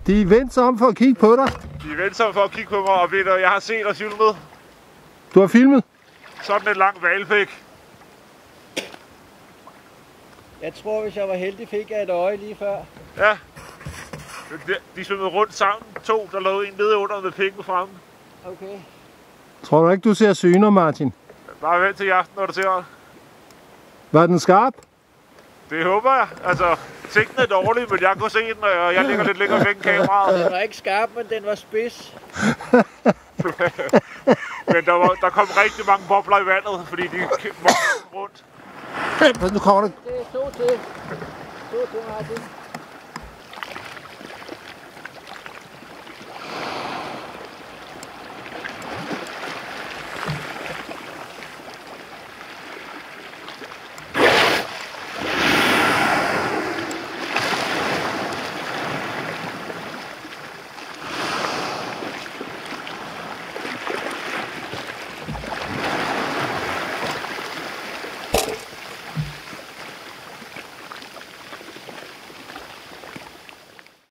De vendte sig om for at kigge på dig. De vendte sig om for at kigge på mig, og ved du, jeg har set og filmet. Du har filmet? Sådan en lang hvalpæk. Jeg tror, hvis jeg var heldig, fik jeg et øje lige før. Ja. De svømmede rundt sammen. To, der lå en nede under med pikken fremme. Okay. Tror du ikke, du ser syner, Martin? Bare vent til i aften, når du ser det. Var den skarp? Det håber jeg. Altså, sigten er dårlig, men jeg kunne se den, og jeg ligger lidt længere væk end kameraet. Den var ikke skarp, men den var spids. Men der kom rigtig mange bobler i vandet, fordi de var rundt. Nu kommer det. Det er to til. To til, Martin.